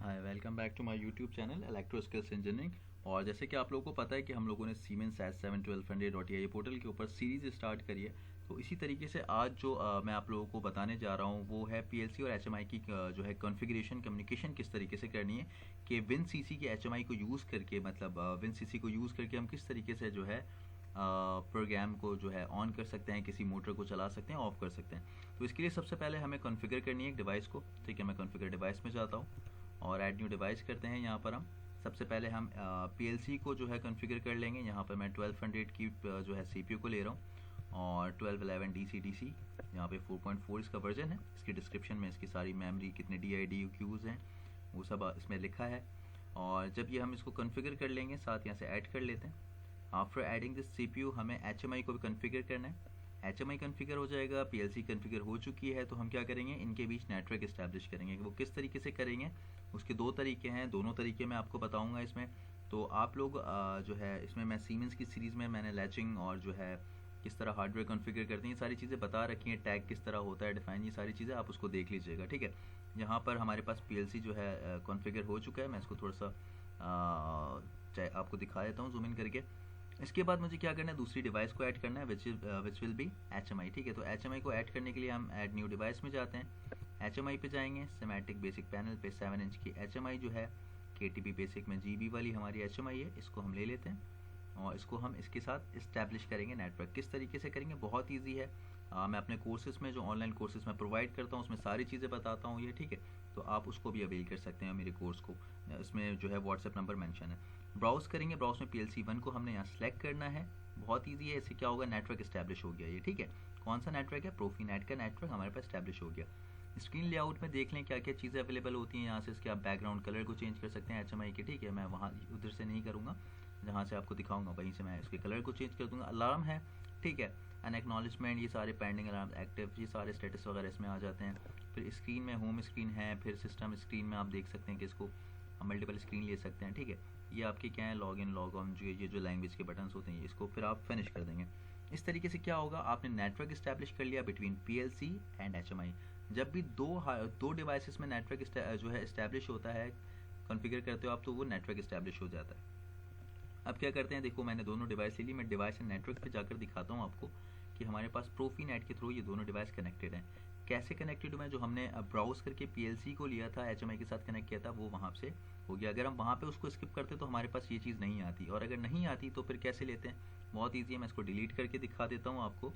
Hi, welcome back to my YouTube channel Electro Skills Engineering. और जैसे कि आप लोगों को पता है कि हम लोगों ने सीमेंस S7-1200.ai पोर्टल के ऊपर सीरीज़ स्टार्ट करी है। तो इसी तरीके से आज जो मैं आप लोगों को बताने जा रहा हूँ वो है पीएलसी और एचएमआई की जो है कॉन्फ़िगरेशन कम्युनिकेशन किस तरीके से करनी है कि WinCC के एचएमआई को यूज़ करके, मतलब WinCC को यूज़ करके हम किस तरीके से जो है प्रोग्राम को जो है ऑन कर सकते हैं, किसी मोटर को चला सकते हैं, ऑफ कर सकते हैं। तो इसके लिए सबसे पहले हमें कॉन्फ़िगर करनी है एक डिवाइस को। ठीक है, मैं कॉन्फ़िगर डिवाइस में जाता हूँ और ऐड न्यू डिवाइस करते हैं। यहाँ पर हम सबसे पहले हम पीएलसी को जो है कॉन्फ़िगर कर लेंगे। यहाँ पर मैं 1200 की जो है सीपीयू को ले रहा हूँ और 1211 DC यहाँ पे 4.4 इसका वर्जन है। इसकी डिस्क्रिप्शन में इसकी सारी मेमोरी, कितने DIDQs हैं, वो सब इसमें लिखा है। और जब ये हम इसको कॉन्फ़िगर कर लेंगे, साथ यहाँ से ऐड कर लेते हैं। आफ्टर एडिंग दिस सीपीयू हमें एचएमआई को भी कॉन्फ़िगर करना है। एचएमआई कॉन्फ़िगर हो जाएगा, पीएलसी कॉन्फ़िगर हो चुकी है, तो हम क्या करेंगे, इनके बीच नेटवर्क इस्टेब्लिश करेंगे। वो किस तरीके से करेंगे, उसके दो तरीके हैं, दोनों तरीके मैं आपको बताऊंगा इसमें। तो आप लोग जो है इसमें मैं सीमेंस की सीरीज़ में मैंने लैचिंग और जो है किस तरह हार्डवेयर कॉन्फ़िगर करते हैं, ये सारी चीज़ें बता रखी हैं। टैग किस तरह होता है डिफाइन, ये सारी चीज़ें आप उसको देख लीजिएगा। ठीक है, यहाँ पर हमारे पास पीएलसी जो है कॉन्फ़िगर हो चुका है। मैं इसको थोड़ा सा आपको दिखा देता हूँ जूम इन करके। इसके बाद मुझे क्या करना है, दूसरी डिवाइस को ऐड करना है विच विल बी एचएमआई। ठीक है, तो एचएमआई को ऐड करने के लिए हम ऐड न्यू डिवाइस में जाते हैं। एचएमआई पे जाएंगे, सिमेटिक बेसिक पैनल पे 7 इंच की एचएमआई जो है केटीपी बेसिक में जीबी वाली हमारी एचएमआई है, इसको हम ले लेते हैं और इसको हम इसके साथ इस्टेब्लिश करेंगे नेटवर्क। किस तरीके से करेंगे, बहुत ईजी है। मैं अपने कोर्सेज में, जो ऑनलाइन कोर्सेज में प्रोवाइड करता हूँ, उसमें सारी चीज़ें बताता हूँ ये। ठीक है, तो आप उसको भी अवेल कर सकते हैं मेरे कोर्स को। इसमें जो है व्हाट्सएप नंबर मेंशन है। ब्राउज़ करेंगे, ब्राउज़ में PLC1 को हमने यहाँ सेलेक्ट करना है। बहुत ईजी है, इससे क्या होगा, नेटवर्क इस्टेब्लिश हो गया ये। ठीक है, कौन सा नेटवर्क है, प्रोफीनेट का नेटवर्क हमारे पास इस्टेब्लिश हो गया। स्क्रीन लेआउट में देख लें क्या क्या चीज़ें अवेलेबल होती हैं। यहाँ से इसके आप बैकग्राउंड कलर को चेंज कर सकते हैं एचएमआई के। ठीक है, मैं वहाँ उधर से नहीं करूँगा, जहाँ से आपको दिखाऊंगा वहीं से मैं इसके कलर को चेंज कर दूँगा। अलार्म है, ठीक है, एन एक्नॉलेजमेंट, ये सारे पेंडिंग अलार्म, एक्टिव, ये सारे स्टेटस वगैरह इसमें आ जाते हैं। फिर स्क्रीन में होम स्क्रीन है, फिर सिस्टम स्क्रीन में आप देख सकते हैं कि इसको हम मल्टीपल स्क्रीन ले सकते हैं। ठीक है, ये आपके क्या है, लॉग इन लॉग ऑन, जो ये जो लैंग्वेज के बटन्स होते हैं, इसको फिर आप फिनिश कर देंगे। इस तरीके से क्या होगा, आपने नेटवर्क इस्टेब्लिश कर लिया बिटवीन पीएलसी एंड एचएमआई। जब भी दो डिवाइसेस में नेटवर्क जो है इस्टेब्लिश होता है, कॉन्फ़िगर करते हो आप, तो वो नेटवर्क इस्टेब्लिश हो जाता है। अब क्या करते हैं, देखो मैंने दोनों डिवाइस ले ली। मैं डिवाइस एंड नेटवर्क पे जाकर दिखाता हूँ आपको कि हमारे पास प्रोफीनेट के थ्रू ये दोनों डिवाइस कनेक्टेड हैं। कैसे कनेक्टेड हुए, जो हमने ब्राउज करके पीएलसी को लिया था, एचएमआई के साथ कनेक्ट किया था, वो वहाँ से हो गया। अगर हम वहाँ पे उसको स्किप करते तो हमारे पास ये चीज़ नहीं आती, और अगर नहीं आती तो फिर कैसे लेते हैं, बहुत ईजी है। मैं इसको डिलीट करके दिखा देता हूँ आपको।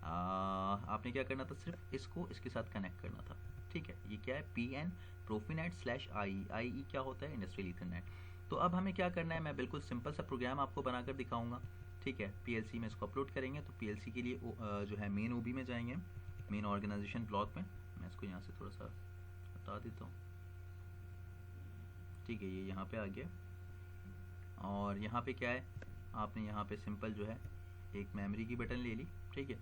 आपने क्या करना था, सिर्फ इसको इसके साथ कनेक्ट करना था। ठीक है, ये क्या है, PN Profinet/IE क्या होता है, इंडस्ट्रियल ईथरनेट। तो अब हमें क्या करना है, मैं बिल्कुल सिंपल सा प्रोग्राम आपको बनाकर दिखाऊंगा। ठीक है, पीएलसी में इसको अपलोड करेंगे, तो पीएलसी के लिए जो है मेन ओबी में जाएंगे, मेन ऑर्गेनाइजेशन ब्लॉक में। मैं इसको यहाँ से थोड़ा सा हटा देता हूँ। ठीक है, ये यहाँ पे आ गया। और यहाँ पे क्या है, आपने यहाँ पे सिंपल जो है एक मेमोरी की बटन ले ली। ठीक है,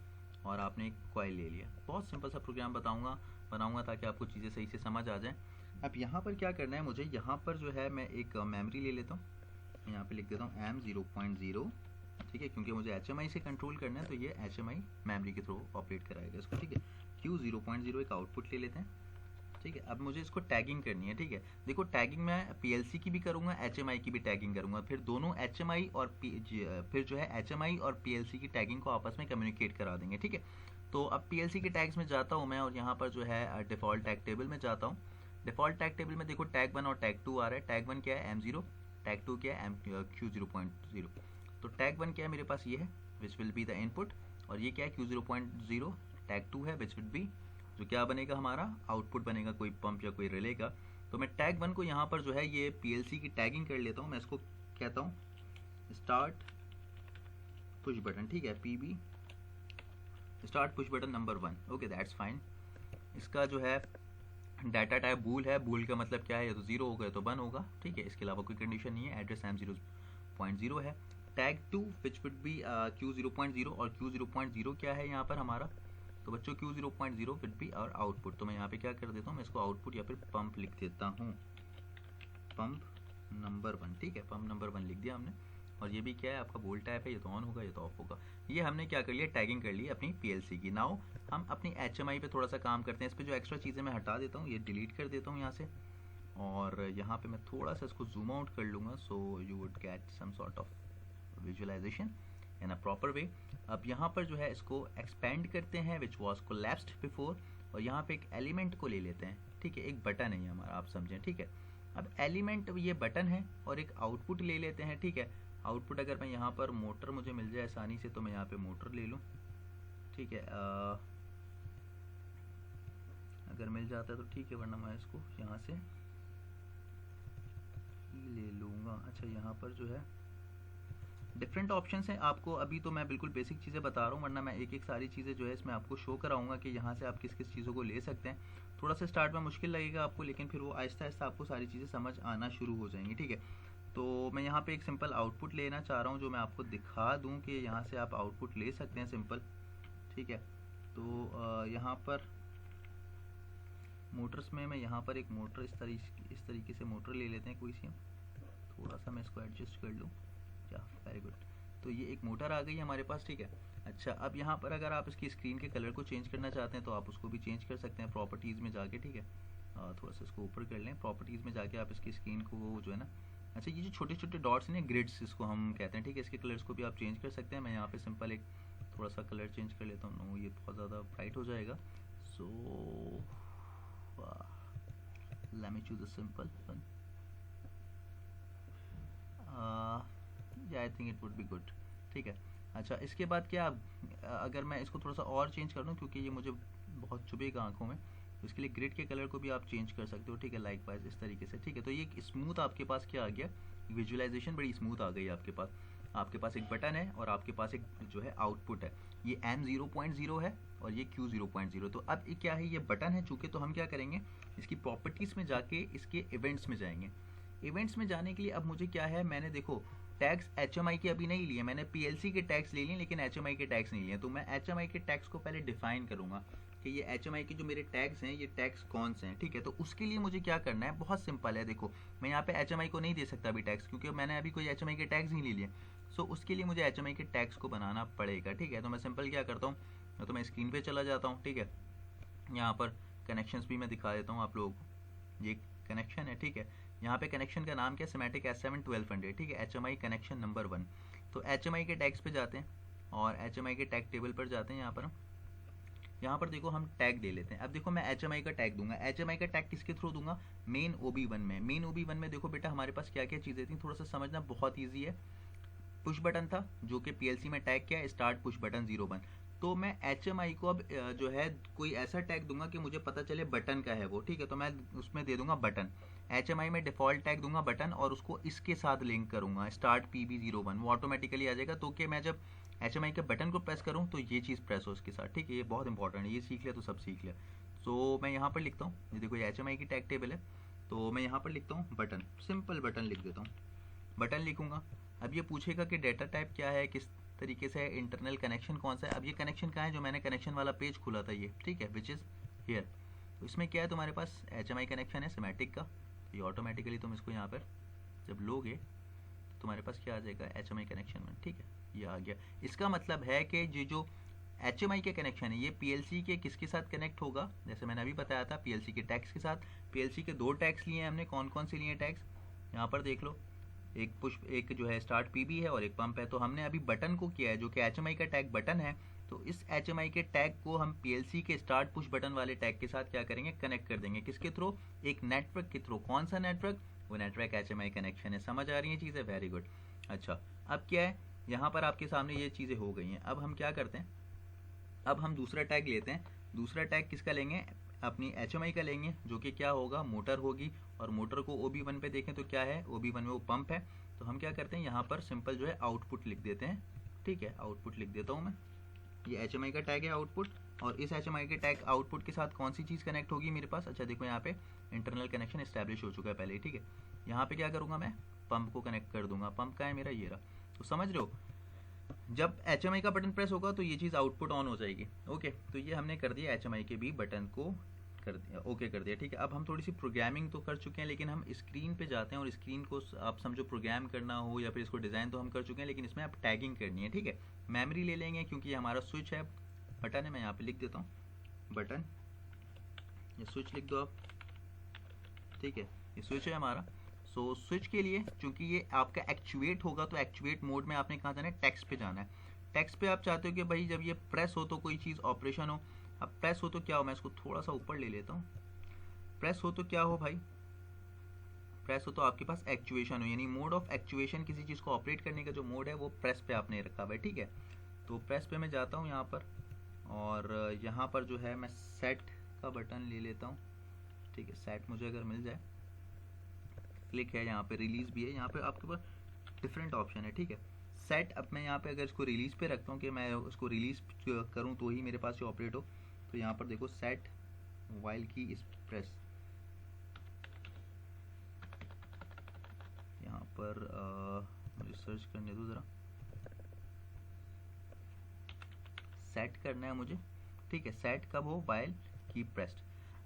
और आपने एक कॉइल ले लिया। बहुत सिंपल सा प्रोग्राम बनाऊंगा ताकि आपको चीज़ें सही से समझ आ जाए। अब यहाँ पर क्या करना है मुझे, यहाँ पर जो है मैं एक मेमोरी ले लेता हूँ, यहाँ पे लिख देता हूँ M0.0। ठीक है, क्योंकि मुझे HMI से कंट्रोल करना है, तो ये HMI मेमोरी के थ्रू ऑपरेट कराएगा इसको। ठीक है, Q0.0 एक आउटपुट ले लेते हैं। ठीक है, अब मुझे इसको टैगिंग करनी है। ठीक है, देखो टैगिंग मैं पीएलसी की भी करूँगा, HMI की भी टैगिंग करूँगा, फिर दोनों HMI और फिर जो है HMI और पीएलसी की टैगिंग को आपस में कम्युनिकेट करा देंगे। ठीक है, तो अब पीएलसी के टैग्स में जाता हूँ मैं, और यहाँ पर जो है डिफ़ॉल्ट टैग टेबल में जाता हूँ। डिफ़ॉल्ट टैग टेबल में देखो टैग 1 और टैग 2 आ रहा है। टैग 1 क्या है, M0, टैग 2 क्या है, Q0.0। तो टैग 1 क्या है मेरे पास, ये है which will be the input, और ये क्या है, Q0.0। टैग 2 है विच विल बी, जो क्या बनेगा, हमारा आउटपुट बनेगा, कोई पंप या कोई रिले का। तो मैं टैग 1 को यहाँ पर जो है ये पीएलसी की टैगिंग कर लेता हूँ। मैं इसको कहता हूँ स्टार्ट पुश बटन। ठीक है, PB start push button number 1। Okay, that's fine. इसका जो है डाटा टाइप बूल है। बूल का मतलब क्या है, या तो 0 होगा या तो 1 होगा। ठीक है, इसके अलावा कोई कंडीशन नहीं है। एड्रेस M0.0 है। Tag 2 which would be Q0.0, और Q0.0 क्या है यहाँ पर हमारा, तो बच्चों Q0.0 विल बी और आउटपुट। तो मैं यहाँ पे क्या कर देता हूँ, मैं इसको आउटपुट या फिर पंप लिख देता हूँ, पंप नंबर 1। ठीक है, पंप नंबर 1 लिख दिया हमने। और ये भी क्या है, आपका बोल्ट टाइप है, ये तो ऑन होगा, ये तो ऑफ होगा। ये हमने क्या कर लिया, टैगिंग कर ली अपनी पीएलसी की। नाउ हम अपनी HMI पे थोड़ा सा काम करते हैं। इस पर जो एक्स्ट्रा चीज़ें मैं हटा देता हूँ, ये डिलीट कर देता हूँ यहाँ से। और यहाँ पे मैं थोड़ा सा इसको जूम आउट कर लूँगा so you would get some sort of visualisation in a proper way. अब यहाँ पर जो है इसको एक्सपेंड करते हैं विच वॉज कोलैप्स्ड बिफोर, और यहाँ पे एक एलिमेंट को ले लेते हैं, ठीक है, एक बटन है ये हमारा, आप समझें, ठीक है। अब एलिमेंट ये बटन है और एक आउटपुट ले लेते हैं, ठीक है। आउटपुट अगर मैं यहाँ पर मोटर मुझे मिल जाए आसानी से तो मैं यहाँ पे मोटर ले लूँ, ठीक है। अगर मिल जाता है तो ठीक है, वरना मैं इसको यहाँ से ले लूँगा। अच्छा, यहाँ पर जो है डिफरेंट ऑप्शंस हैं आपको, अभी तो मैं बिल्कुल बेसिक चीज़ें बता रहा हूँ, वरना मैं एक एक सारी चीज़ें जो है इसमें आपको शो कराऊंगा कि यहाँ से आप किस किस चीज़ों को ले सकते हैं। थोड़ा सा स्टार्ट में मुश्किल लगेगा आपको, लेकिन फिर वो आहिस्ता आहिस्ता आपको सारी चीज़ें समझ आना शुरू हो जाएंगी, ठीक है। तो मैं यहाँ पे एक सिंपल आउटपुट लेना चाह रहा हूँ जो मैं आपको दिखा दूँ कि यहाँ से आप आउटपुट ले सकते हैं सिंपल, ठीक है। तो यहाँ पर मोटर्स में मैं यहाँ पर एक मोटर इस तरीके से मोटर ले लेते हैं कोई सी, थोड़ा सा मैं इसको एडजस्ट कर लूँ, क्या, वेरी गुड। तो ये एक मोटर आ गई है हमारे पास, ठीक है। अच्छा, अब यहाँ पर अगर आप इसकी स्क्रीन के कलर को चेंज करना चाहते हैं तो आप उसको भी चेंज कर सकते हैं प्रॉपर्टीज़ में जाके, ठीक है। थोड़ा सा इसको ऊपर कर लें, प्रॉपर्टीज़ में जाके आप इसकी स्क्रीन को जो है ना, अच्छा ये जो छोटे छोटे डॉट्स हैं ग्रिड्स इसको हम कहते हैं, ठीक है, इसके कलर्स को भी आप चेंज कर सकते हैं। मैं यहाँ पे सिंपल एक थोड़ा सा कलर चेंज कर लेता हूँ, नो ये बहुत ज़्यादा ब्राइट हो जाएगा, so let me choose a simple one, I think it would be good, ठीक है। अच्छा, इसके बाद क्या, अगर मैं इसको थोड़ा सा और चेंज कर दूँ क्योंकि ये मुझे बहुत चुभेगा आंखों में, तो इसके लिए ग्रिड के कलर को भी आप चेंज कर सकते हो, ठीक है, लाइक वाइज इस तरीके से, ठीक है। तो ये स्मूथ आपके पास क्या आ गया, विजुअलाइजेशन बड़ी स्मूथ आ गई आपके पास एक बटन है और आपके पास एक जो है आउटपुट है, ये M0.0 है और ये Q0.0। तो अब ये क्या है, ये बटन है चूँकि, तो हम क्या करेंगे, इसकी प्रॉपर्टीज़ में जाके इसके इवेंट्स में जाएंगे। इवेंट्स में जाने के लिए अब मुझे क्या है, मैंने देखो टैग्स HMI के अभी नहीं लिए, मैंने PLC के टैग्स ले लिए लेकिन HMI के टैग्स नहीं लिए। तो मैं HMI के टैग्स को पहले डिफाइन करूंगा कि ये HMI के जो मेरे टैग्स हैं ये टैग्स कौन से हैं, ठीक है। तो उसके लिए मुझे क्या करना है, बहुत सिंपल है, देखो मैं यहाँ पे HMI को नहीं दे सकता अभी टैग्स क्योंकि मैंने अभी कोई HMI के टैग्स नहीं ले लिए। सो उसके लिए मुझे HMI के टैग्स को बनाना पड़ेगा, ठीक है। तो मैं सिंपल क्या करता हूँ, तो मैं स्क्रीन पर चला जाता हूँ, ठीक है। यहाँ पर कनेक्शंस भी मैं दिखा देता हूँ आप लोगों को, ये कनेक्शन है, ठीक है। यहाँ पे कनेक्शन का नाम क्या है, सिमेटिक S7 1200, ठीक है, HMI कनेक्शन नंबर 1। तो HMI के टैग्स पे जाते हैं और HMI के टैग टेबल पर जाते हैं। यहाँ पर देखो हम टैग दे लेते हैं। अब देखो मैं HMI का टैग दूंगा, HMI का टैग किसके थ्रू दूंगा, मेन OB1 में। मेन OB1 में देखो बेटा हमारे पास क्या क्या चीज़ें थी, थोड़ा सा समझना बहुत ईजी है। पुश बटन था जो कि PLC में टैग किया, स्टार्ट पुश बटन 01। तो मैं HMI को अब जो है कोई ऐसा टैग दूंगा कि मुझे पता चले बटन का है वो, ठीक है। तो मैं उसमें दे दूंगा बटन, HMI में डिफॉल्ट टैग दूंगा बटन और उसको इसके साथ लिंक करूंगा स्टार्ट PB01, वो ऑटोमेटिकली आ जाएगा। तो कि मैं जब HMI के बटन को प्रेस करूं तो ये चीज़ प्रेस हो उसके साथ, ठीक है। ये बहुत इंपॉर्टेंट है, ये सीख लिया तो सब सीख लिया। तो मैं यहाँ पर लिखता हूँ, ये देखो ये HMI की टैग टेबल है, तो मैं यहाँ पर लिखता हूँ बटन, सिंपल बटन लिख देता हूँ, बटन लिखूंगा। अब ये पूछेगा कि डेटा टाइप क्या है, किस तरीके से इंटरनल कनेक्शन कौन सा है। अब ये कनेक्शन कहाँ है, जो मैंने कनेक्शन वाला पेज खुला था ये, ठीक है, विच इज़ हियर। तो इसमें क्या है, तुम्हारे पास HMI कनेक्शन है सिमेटिक का, ये ऑटोमेटिकली तुम इसको यहाँ पर जब लोगे तो तुम्हारे पास क्या आ जाएगा, HMI कनेक्शन में, ठीक है, ये आ गया। इसका मतलब है कि ये जो HMI के कनेक्शन है ये PLC के किसके साथ कनेक्ट होगा, जैसे मैंने अभी बताया था PLC के टैग्स के साथ। PLC के 2 टैग्स लिए हैं हमने, कौन कौन से लिए टैग्स, यहाँ पर देख लो, एक पुश, एक जो है स्टार्ट PB है और एक पंप है। तो हमने अभी बटन को किया है जो कि HMI का टैग बटन है, तो इस HMI के टैग को हम PLC के स्टार्ट पुश बटन वाले टैग के साथ क्या करेंगे, कनेक्ट कर देंगे, किसके थ्रू, एक नेटवर्क के थ्रू। कौन सा नेटवर्क, वो नेटवर्क HMI कनेक्शन है। समझ आ रही है चीज़ें, वेरी गुड। अच्छा, अब क्या है, यहाँ पर आपके सामने ये चीज़ें हो गई हैं। अब हम क्या करते हैं, अब हम दूसरा टैग लेते हैं। दूसरा टैग किसका लेंगे, अपनी HMI का लेंगे, जो कि क्या होगा, मोटर होगी। और मोटर को OB1 पे देखें तो क्या है, OB1 में वो पंप है। तो हम क्या करते हैं, यहाँ पर सिंपल जो है आउटपुट लिख देते हैं, ठीक है, आउटपुट लिख देता हूँ मैं। ये HMI का टैग है आउटपुट, और इस HMI के टैग आउटपुट के साथ कौन सी चीज़ कनेक्ट होगी मेरे पास, अच्छा देखो यहाँ पे इंटरनल कनेक्शन इस्टेब्लिश हो चुका है पहले, ठीक है। यहाँ पे क्या करूँगा, मैं पंप को कनेक्ट कर दूंगा। पंप का है मेरा, ये रहा। तो समझ रहे हो, जब HMI का बटन प्रेस होगा तो ये चीज़ आउटपुट ऑन हो जाएगी, ओके। तो ये हमने कर दिया, HMI के भी बटन को कर दिया, ओके कर दिया, ठीक है। अब हम थोड़ी सी प्रोग्रामिंग तो कर चुके हैं, लेकिन हम स्क्रीन पे जाते हैं और स्क्रीन को आप समझो प्रोग्राम करना हो या फिर इसको डिज़ाइन तो हम कर चुके हैं, लेकिन इसमें आप टैगिंग करनी है, ठीक है। मेमोरी ले लेंगे क्योंकि ये हमारा स्विच है, बटन है, मैं यहाँ पे लिख देता हूँ बटन, ये स्विच लिख दो आप, ठीक है। ये स्विच है हमारा। सो स्विच के लिए चूंकि ये आपका एक्चुएट होगा तो एक्चुएट मोड में आपने कहाँ जाना है, टेक्स्ट पे जाना है। टेक्स्ट पे आप चाहते हो कि भाई जब ये प्रेस हो तो कोई चीज़ ऑपरेशन हो। अब प्रेस हो तो क्या हो, मैं इसको थोड़ा सा ऊपर ले लेता हूँ। प्रेस हो तो क्या हो भाई, प्रेस हो तो आपके पास एक्चुएशन हो, यानी मोड ऑफ एक्चुएशन, किसी चीज़ को ऑपरेट करने का जो मोड है वो प्रेस पे आपने रखा हुआ है, ठीक है। तो प्रेस पे मैं जाता हूँ यहाँ पर, और यहाँ पर जो है मैं सेट का बटन ले लेता हूँ, ठीक है। सेट मुझे अगर मिल जाए, क्लिक है, यहाँ पे रिलीज भी है, यहाँ पे आपके पास डिफरेंट ऑप्शन है, ठीक है। सेट, अब मैं यहाँ पे अगर इसको रिलीज पे रखता हूँ कि मैं उसको रिलीज करूँ तो ही मेरे पास ये ऑपरेट हो, तो यहाँ पर देखो सेट वाइल की इस प्रेस, यहाँ पर मुझे सर्च करने दो ज़रा, सेट करना है मुझे, ठीक है। सेट कब हो, वाइल की प्रेस्ड।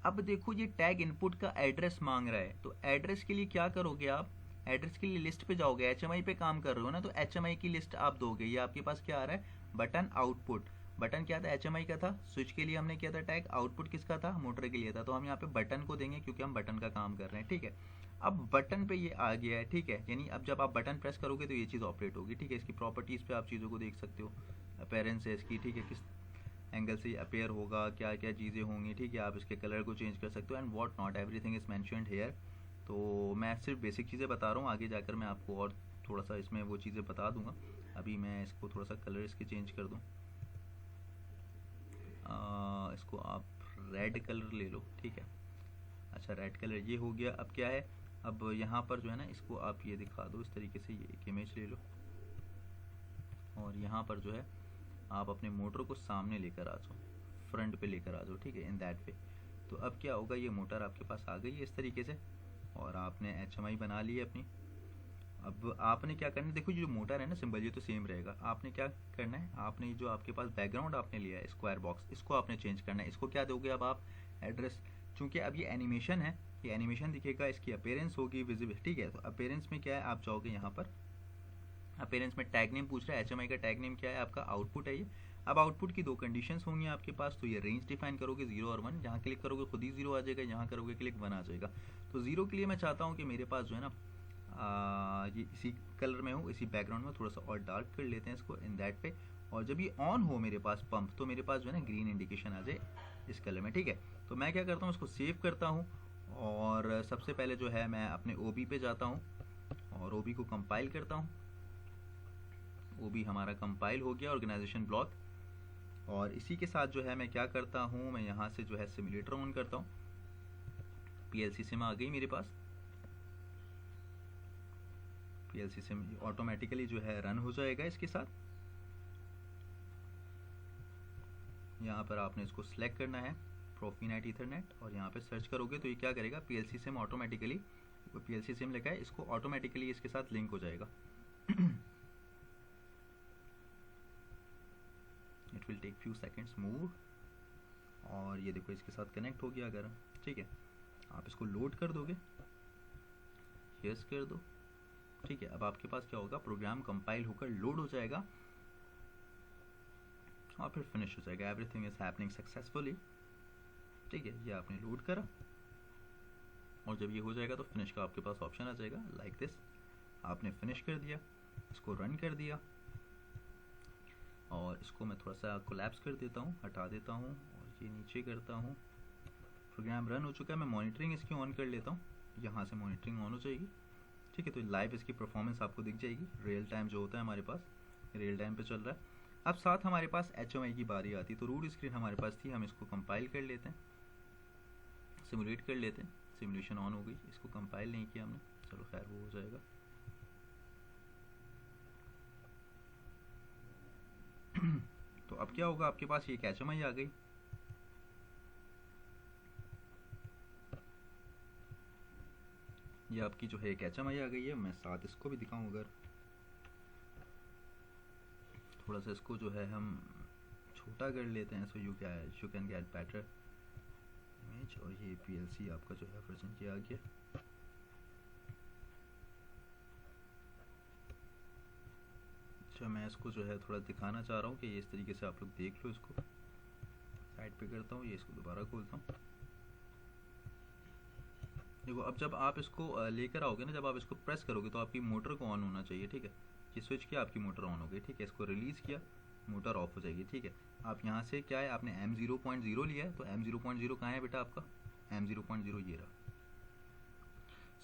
अब देखो ये टैग इनपुट का एड्रेस मांग रहा है, तो एड्रेस के लिए क्या करोगे आप, एड्रेस के लिए लिस्ट पे जाओगे, HMI पे काम कर रहे हो ना, तो HMI की लिस्ट आप दोगे। ये आपके पास क्या आ रहा है, बटन आउटपुट। बटन क्या था, HMI का था। स्विच के लिए हमने किया था टैग, आउटपुट किसका था, मोटर के लिए था, तो हम यहाँ पे बटन को देंगे क्योंकि हम बटन का काम कर रहे हैं, ठीक है। अब बटन पे ये आ गया है, ठीक है, यानी अब जब आप बटन प्रेस करोगे तो ये चीज़ ऑपरेट होगी, ठीक है। इसकी प्रॉपर्टीज़ पे आप चीज़ों को देख सकते हो, अपीयरेंस है इसकी, ठीक है, किस एंगल से अपेयर होगा, क्या क्या चीज़ें होंगी, ठीक है। आप इसके कलर को चेंज कर सकते हो and what not, everything is mentioned here. तो मैं सिर्फ बेसिक चीज़ें बता रहा हूँ, आगे जाकर मैं आपको और थोड़ा सा इसमें वो चीज़ें बता दूंगा। अभी मैं इसको थोड़ा सा कलर इसके चेंज कर दूँ, इसको आप रेड कलर ले लो, ठीक है। अच्छा, रेड कलर ये हो गया। अब क्या है, अब यहाँ पर जो है ना, इसको आप ये दिखा दो इस तरीके से, ये एक इमेज ले लो, और यहाँ पर जो है आप अपने मोटर को सामने लेकर आ जाओ, फ्रंट पे लेकर आ जाओ, ठीक है, इन दैट वे। तो अब क्या होगा, ये मोटर आपके पास आ गई है इस तरीके से, और आपने HMI बना ली है अपनी। अब आपने क्या करना है, देखो ये जो मोटर है ना सिंबल, ये तो सेम रहेगा। आपने क्या करना है, आपने जो आपके पास बैकग्राउंड आपने लिया है स्क्वायर बॉक्स, इसको आपने चेंज करना है। इसको क्या दोगे अब आप, एड्रेस। चूंकि अब ये एनिमेशन है, ये एनिमेशन दिखेगा, इसकी अपीयरेंस होगी विजिबल, ठीक है। तो अपीयरेंस में क्या है, आप जाओगे यहाँ पर, अपीयरेंस में टैग नेम पूछ रहा है, HMI का टैग नेम क्या है आपका, आउटपुट है ये। अब आउटपुट की दो कंडीशंस होंगी आपके पास, तो ये रेंज डिफाइन करोगे 0 और 1, जहाँ क्लिक करोगे खुद ही 0 आ जाएगा, जहाँ करोगे क्लिक 1 आ जाएगा। तो 0 के लिए मैं चाहता हूँ कि मेरे पास जो है ना ये इसी कलर में हो, इसी बैकग्राउंड में, थोड़ा सा और डार्क कर लेते हैं इसको, इन दैट पे। और जब ये ऑन हो मेरे पास पंप, तो मेरे पास जो है ना ग्रीन इंडिकेशन आ जाए इस कलर में, ठीक है। तो मैं क्या करता हूँ, इसको सेव करता हूँ, और सबसे पहले जो है मैं अपने OB पे जाता हूँ और OB को कंपाइल करता हूँ। OB हमारा कंपाइल हो गया, ऑर्गेनाइजेशन ब्लॉक। और इसी के साथ जो है मैं क्या करता हूँ, मैं यहाँ से जो है सिमुलेटर ऑन करता हूँ, PLC सिम आ गई मेरे पास। PLC सिम ऑटोमेटिकली जो है रन हो जाएगा इसके साथ। यहाँ पर आपने इसको सिलेक्ट करना है, प्रोफीनेट ईथरनेट, और यहाँ पे सर्च करोगे तो ये क्या करेगा, PLC sim automatically, PLC sim लिखा है, इसको ऑटोमेटिकली इसके साथ लिंक हो जाएगा। It will take few seconds move, और ये देखो इसके साथ कनेक्ट हो गया अगर, ठीक है। आप इसको लोड कर दोगे, यस कर दो, ठीक है। अब आपके पास क्या होगा, प्रोग्राम कंपाइल होकर लोड हो जाएगा और फिर फिनिश हो जाएगा। एवरीथिंग इज हैपनिंग सक्सेसफुली, ठीक है। ये आपने लोड करा, और जब ये हो जाएगा तो फिनिश का आपके पास ऑप्शन आ जाएगा, लाइक दिस। आपने फिनिश कर दिया, इसको रन कर दिया, और इसको मैं थोड़ा सा कोलैप्स कर देता हूँ, हटा देता हूँ, और ये नीचे करता हूँ। प्रोग्राम रन हो चुका है। मैं मॉनिटरिंग इसकी ऑन कर लेता हूँ, यहाँ से मॉनिटरिंग ऑन हो जाएगी, ठीक है। तो लाइव इसकी परफॉर्मेंस आपको दिख जाएगी, रियल टाइम जो होता है हमारे पास, रियल टाइम पे चल रहा है। अब साथ हमारे पास HMI की बारी आती है, तो रूट स्क्रीन हमारे पास थी, हम इसको कंपाइल कर लेते हैं, सिमुलेट कर लेते हैं। सिमुलेशन ऑन हो गई, इसको कंपाइल नहीं किया हमने, चलो खैर वो हो जाएगा। तो अब क्या होगा, आपके पास ये HMI आ गई। ये आपकी जो है एक HMI आ गई है। मैं साथ इसको भी दिखाऊं, अगर थोड़ा सा इसको जो है हम छोटा कर लेते हैं, so you can get better image. और ये PLC आपका जो है वर्जन ये आ गया। अच्छा, मैं इसको जो है थोड़ा दिखाना चाह रहा हूँ कि इस तरीके से आप लोग देख लो। इसको साइड पे करता हूँ, ये इसको दोबारा खोलता हूँ, देखो अब जब आप इसको लेकर आओगे ना, जब आप इसको प्रेस करोगे तो आपकी मोटर को ऑन होना चाहिए, ठीक है। ये स्विच किया, आपकी मोटर ऑन हो गई, ठीक है। इसको रिलीज़ किया, मोटर ऑफ हो जाएगी, ठीक है। आप यहाँ से क्या है, आपने M0.0 लिया है, तो M0.0 कहाँ है बेटा आपका, M0.0 ये रहा।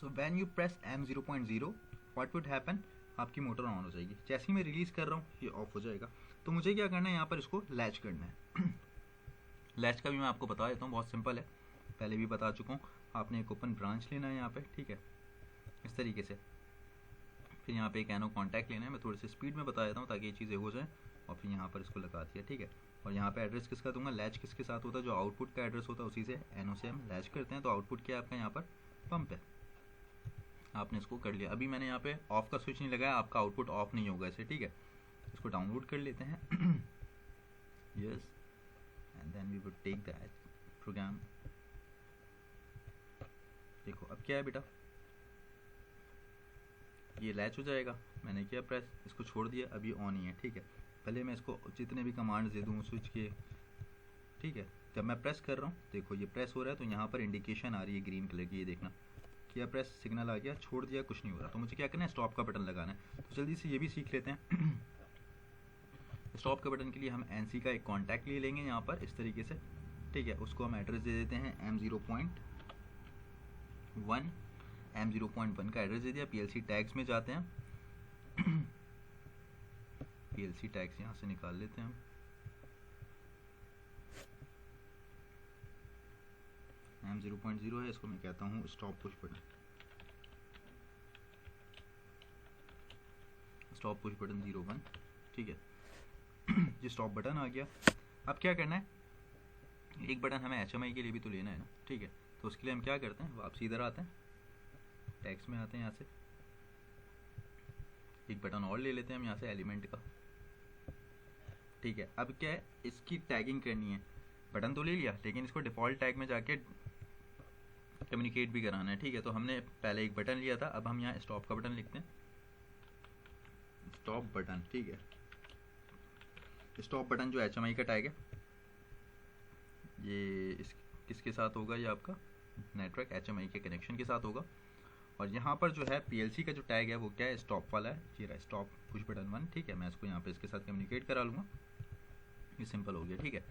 So when you press M0.0 what would happen, आपकी मोटर ऑन हो जाएगी। जैसे ही मैं रिलीज़ कर रहा हूँ ये ऑफ हो जाएगा। तो मुझे क्या करना है, यहाँ पर इसको लैच करना है। लैच का भी मैं आपको बता देता हूँ, बहुत सिंपल है, पहले भी बता चुका हूँ। आपने एक ओपन ब्रांच लेना है यहाँ पे, ठीक है, इस तरीके से। फिर यहाँ पे एक एनो कॉन्टैक्ट लेना है, मैं थोड़ी सी स्पीड में बता देता हूँ ताकि ये चीज़ें हो जाए। और फिर यहाँ पर इसको लगा दिया, ठीक है। और यहाँ पे एड्रेस किसका दूंगा, लैच किसके साथ होता है, जो आउटपुट का एड्रेस होता है उसी से एनो से हम लैच करते हैं। तो आउटपुट क्या है आपका, यहाँ पर पंप है। आपने इसको कर लिया। अभी मैंने यहाँ पे ऑफ का स्विच नहीं लगाया, आपका आउटपुट ऑफ नहीं होगा इसे, ठीक है। इसको डाउनलोड कर लेते हैं। Yes, and then we would take that program. देखो अब क्या है बेटा, ये लैच हो जाएगा। मैंने किया प्रेस, इसको छोड़ दिया, अभी ऑन ही है, ठीक है। पहले मैं इसको जितने भी कमांड्स दे दूँ स्विच के, ठीक है। जब मैं प्रेस कर रहा हूँ, देखो ये प्रेस हो रहा है तो यहाँ पर इंडिकेशन आ रही है ग्रीन कलर की, ये देखना। किया प्रेस, सिग्नल आ गया, छोड़ दिया, कुछ नहीं हो रहा। तो मुझे क्या करना है, स्टॉप का बटन लगाना है। तो जल्दी से ये भी सीख लेते हैं। स्टॉप के बटन के लिए हम NC का एक कॉन्टैक्ट ले लेंगे यहाँ पर इस तरीके से, ठीक है। उसको हम एड्रेस दे देते हैं M0.1। M0.1 का एड्रेस दे दिया। PLC टैग्स में जाते हैं। PLC टैग्स यहाँ से निकाल लेते हैं हम। M0.0 है, इसको मैं कहता हूँ stop push button. Stop push button 01, ठीक है। ये स्टॉप बटन आ गया। अब क्या करना है, एक बटन हमें HMI के लिए भी तो लेना है ना, ठीक है। तो उसके लिए हम क्या करते हैं, वापसी इधर आते हैं, टैग्स में आते हैं, यहाँ से एक बटन और ले लेते हैं हम यहाँ से एलिमेंट का, ठीक है। अब क्या है, इसकी टैगिंग करनी है। बटन तो ले लिया, लेकिन इसको डिफ़ॉल्ट टैग में जाके कम्युनिकेट भी कराना है, ठीक है। तो हमने पहले एक बटन लिया था, अब हम यहाँ स्टॉप का बटन लिखते हैं, स्टॉप बटन, ठीक है। स्टॉप बटन जो HMI का टैग है, ये इस किसके साथ होगा, ये आपका नेटवर्क HMI के कनेक्शन के साथ होगा। और यहाँ पर जो है PLC का जो टैग है वो क्या है, स्टॉप वाला है, ये रहा स्टॉप पुश बटन 1, ठीक है। मैं इसको यहाँ पे इसके साथ कम्युनिकेट करा लूँगा, ये सिंपल हो गया, ठीक है।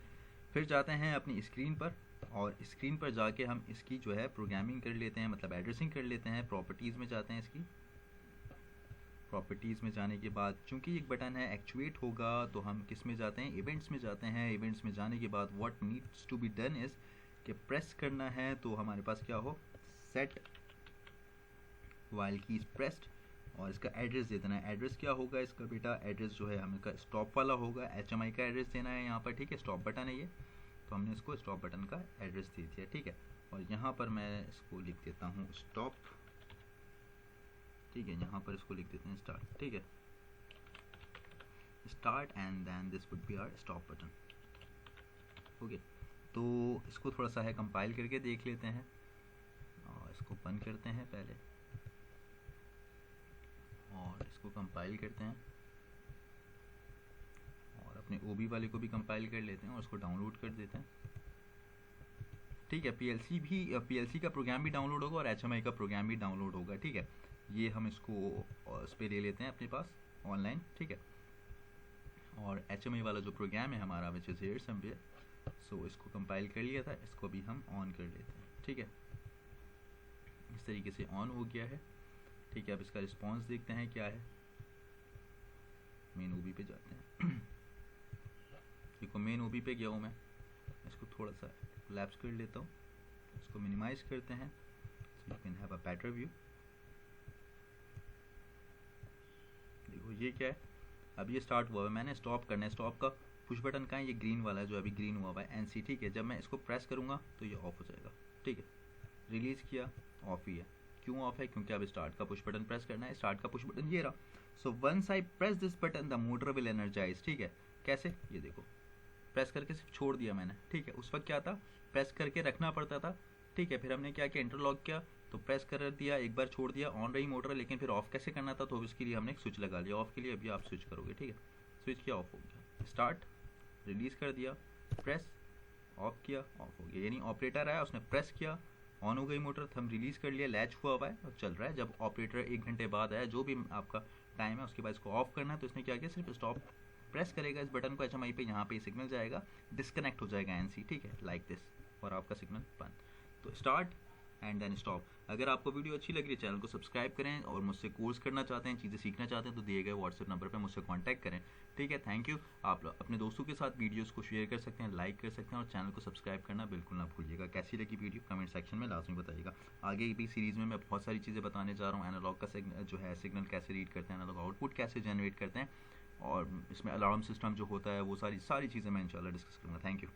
फिर जाते हैं अपनी स्क्रीन पर, और स्क्रीन पर जाके हम इसकी जो है प्रोग्रामिंग कर लेते हैं, मतलब एड्रेसिंग कर लेते हैं। प्रॉपर्टीज़ में जाते हैं, इसकी प्रॉपर्टीज़ में जाने के बाद चूंकि एक बटन है एक्चुएट होगा, तो हम किस में जाते हैं, इवेंट्स में जाते हैं। इवेंट्स में जाने के बाद what needs to be done is कि प्रेस करना है, तो हमारे पास क्या हो, सेट वाइल कीज प्रेस्ड, और इसका एड्रेस दे देना है। एड्रेस क्या होगा इसका बेटा, एड्रेस जो है हमें का स्टॉप वाला होगा, HMI का एड्रेस देना है यहाँ पर, ठीक है। स्टॉप बटन है ये, तो हमने इसको स्टॉप बटन का एड्रेस दे दिया, ठीक है। और यहाँ पर मैं इसको लिख देता हूँ स्टॉप, ठीक है। यहाँ पर इसको लिख देते हैं स्टार्ट, ठीक है, start, and then this would be our stop button, okay. तो इसको थोड़ा सा है कंपाइल करके देख लेते हैं, और इसको बंद करते हैं पहले, और इसको कंपाइल करते हैं, और अपने OB वाले को भी कंपाइल कर लेते हैं, और उसको डाउनलोड कर देते हैं, ठीक है। PLC का प्रोग्राम भी डाउनलोड होगा और HMI का प्रोग्राम भी डाउनलोड होगा, ठीक है। ये हम इसको इस पर ले लेते हैं अपने पास ऑनलाइन, ठीक है। और HMI वाला जो प्रोग्राम है हमारा विच इज़ हियर समवेयर, सो इसको कंपाइल कर लिया था, इसको भी हम ऑन कर लेते हैं, ठीक है। इस तरीके से ऑन हो गया है, ठीक है। अब इसका रिस्पॉन्स देखते हैं क्या है। मेन OB पे जाते हैं। देखो मेन OB पे गया हूँ मैं, इसको थोड़ा सा लैप्स कर लेता हूँ, इसको मिनिमाइज करते हैं, so you can have a better view. देखो ये क्या है, अब ये स्टार्ट हुआ है, मैंने स्टॉप करना है। स्टॉप का पुश बटन कहाँ है, ये ग्रीन वाला है जो अभी ग्रीन हुआ है, NC, ठीक है। जब मैं इसको प्रेस करूँगा तो ये ऑफ हो जाएगा, ठीक है। रिलीज़ किया, ऑफ ही है। क्यों ऑफ है, क्योंकि अब स्टार्ट का पुश बटन प्रेस करना है। स्टार्ट का पुश बटन ये रहा। So once I press this button the motor will energise, ठीक है। कैसे, ये देखो, प्रेस करके सिर्फ छोड़ दिया मैंने, ठीक है। उस वक्त क्या था, प्रेस करके रखना पड़ता था, ठीक है। फिर हमने क्या किया, इंटरलॉक किया, तो प्रेस कर दिया, एक बार छोड़ दिया, ऑन रही मोटर, लेकिन फिर ऑफ कैसे करना था, तो इसके लिए हमने एक स्विच लगा लिया। ऑफ के लिए अभी आप स्विच करोगे, ठीक है। स्विच किया, ऑफ हो गया। स्टार्ट, रिलीज़ कर दिया, प्रेस, ऑफ किया, ऑफ हो गया। यानी ऑपरेटर आया, उसने प्रेस किया, ऑन हो गई मोटर, थंब रिलीज़ कर लिया, लैच हुआ हुआ है और चल रहा है। जब ऑपरेटर 1 घंटे बाद आया, जो भी आपका टाइम है उसके बाद इसको ऑफ करना है, तो इसने क्या किया, सिर्फ स्टॉप प्रेस करेगा इस बटन को HMI पे, यहाँ पे सिग्नल जाएगा, डिस्कनेक्ट हो जाएगा NC, ठीक है, लाइक दिस, और आपका सिग्नल बंद। तो स्टार्ट एंड देन स्टॉप। अगर आपको वीडियो अच्छी लग रही है, चैनल को सब्सक्राइब करें, और मुझसे कोर्स करना चाहते हैं, चीज़ें सीखना चाहते हैं, तो दिए गए व्हाट्सएप नंबर पर मुझसे कॉन्टैक्ट करें, ठीक है। Thank you. आप अपने दोस्तों के साथ वीडियोस को शेयर कर सकते हैं, लाइक कर सकते हैं, और चैनल को सब्सक्राइब करना बिल्कुल ना भूलिएगा। कैसी लगी वीडियो कमेंट सेक्शन में लाजमी बताइएगा। आगे भी सीरीज़ में मैं बहुत सारी चीज़ें बताने जा रहा हूँ। एनालॉग का जो है सिग्नल कैसे रीड करते हैं, एनालॉग आउटपुट कैसे जनरेट करते हैं, और इसमें अलार्म सिस्टम जो होता है, वो सारी चीज़ें मैं इंशाल्लाह डिस्कस करूँगा। Thank you.